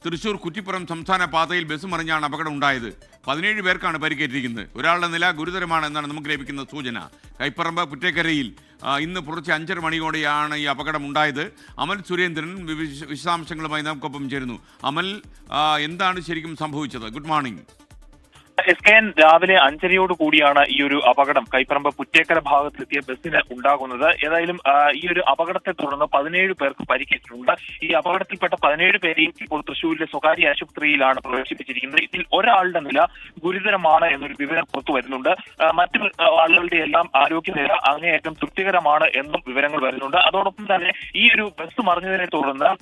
തൃശൂർ കുറ്റിപ്പുറം സംസ്ഥാന പാതയിൽ ബസ് മറിഞ്ഞാണ് അപകടം ഉണ്ടായത്. 17 പേർക്കാണ് പരിക്കേറ്റിരിക്കുന്നത്. ഒരാളുടെ നില ഗുരുതരമാണ് എന്നാണ് നമുക്ക് ലഭിക്കുന്ന സൂചന. കൈപ്പറമ്പ് പുറ്റേക്കരയിൽ ഇന്ന് പുലർച്ചെ 5:30 മണിയോടെയാണ് ഈ അപകടം ഉണ്ടായത്. അമൽ സുരേന്ദ്രൻ വിശദാംശങ്ങളുമായി നമുക്കൊപ്പം ചേരുന്നു. അമൽ, എന്താണ് ശരിക്കും സംഭവിച്ചത്? Good morning. SKN രാവിലെ 5:30 കൂടിയാണ് ഈ ഒരു അപകടം കൈപ്പറമ്പ് പുറ്റേക്കര ഭാഗത്തെത്തിയ ബസ്സിന് ഉണ്ടാകുന്നത്. ഏതായാലും ഈ ഒരു അപകടത്തെ തുടർന്ന് 17 പേർക്ക് പരിക്കേറ്റിട്ടുണ്ട്. ഈ അപകടത്തിൽപ്പെട്ട 17 പേരെയും ഇപ്പോൾ തൃശ്ശൂരിലെ സ്വകാര്യ ആശുപത്രിയിലാണ് പ്രവേശിപ്പിച്ചിരിക്കുന്നത്. ഇതിൽ ഒരാളുടെ നില ഗുരുതരമാണ് എന്നൊരു വിവരം പുറത്തു വരുന്നുണ്ട്. മറ്റു ആളുകളുടെ എല്ലാം ആരോഗ്യനില അങ്ങേയറ്റം തൃപ്തികരമാണ് എന്നും വിവരങ്ങൾ വരുന്നുണ്ട്. അതോടൊപ്പം തന്നെ ഈ ഒരു ബസ് മറിഞ്ഞതിനെ തുടർന്ന്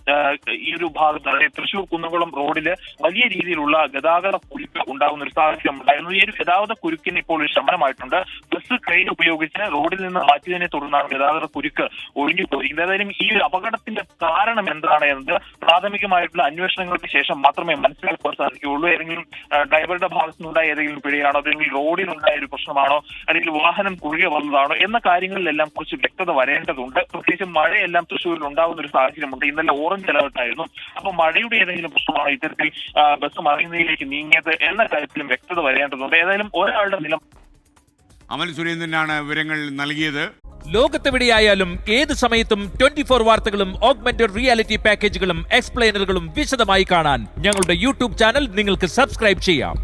ഈ ഒരു ഭാഗത്ത്, അതായത് തൃശ്ശൂർ കുന്നംകുളം റോഡില് വലിയ രീതിയിലുള്ള ഗതാഗത കുരുക്ക് ഉണ്ടാകുന്ന ഒരു സാഹചര്യം ഉണ്ടായിരുന്നു. ഈ ഒരു ഗതാഗത കുരുക്കിന് ഇപ്പോൾ ഒരു ശമനമായിട്ടുണ്ട്. ബസ് ക്രെയിൻ ഉപയോഗിച്ച് റോഡിൽ നിന്ന് മാറ്റിയതിനെ തുടർന്നാണ് ഗതാഗത കുരുക്ക് ഒഴിഞ്ഞുപോയിരിക്കുന്നത്. ഏതായാലും ഈ ഒരു അപകടത്തിന്റെ കാരണം എന്താണ് എന്നത് പ്രാഥമികമായിട്ടുള്ള അന്വേഷണങ്ങൾക്ക് ശേഷം മാത്രമേ മനസ്സിലാക്കാൻ സാധിക്കുകയുള്ളൂ. ഏതെങ്കിലും ഡ്രൈവറുടെ ഭാഗത്തു നിന്നുണ്ടായ ഏതെങ്കിലും പിഴയാണോ, അല്ലെങ്കിൽ റോഡിലുണ്ടായ ഒരു പ്രശ്നമാണോ, അല്ലെങ്കിൽ വാഹനം കുറുകെ വന്നതാണോ എന്ന കാര്യങ്ങളിലെല്ലാം കുറച്ച് വ്യക്തത വരേണ്ടതുണ്ട്. പ്രത്യേകിച്ച് മഴയെല്ലാം തൃശ്ശൂരിൽ ഉണ്ടാകുന്ന ഒരു സാഹചര്യമുണ്ട്. ഇന്നലെ ഓറഞ്ച് അലർട്ടായിരുന്നു. അപ്പോൾ മഴയുടെ ഏതെങ്കിലും പ്രശ്നമാണോ ഇത്തരത്തിൽ ബസ് മറിയുന്നതിലേക്ക് നീങ്ങിയത് എന്ന കാര്യത്തിലും വ്യക്തത വരേണ്ടതുണ്ട്. ഏതായാലും ഒരാളുടെ നില. അമൽ സുരേന്ദ്രനാണ് വിവരങ്ങൾ നൽകിയത്. ലോകത്തെവിടെയായാലും ഏത് സമയത്തും 24 വാർത്തകളും ഓഗ്മെന്റഡ് റിയാലിറ്റി പാക്കേജുകളും എക്സ്പ്ലെയിനറുകളും വിശദമായി കാണാൻ ഞങ്ങളുടെ യൂട്യൂബ് ചാനൽ നിങ്ങൾക്ക് സബ്സ്ക്രൈബ് ചെയ്യാം.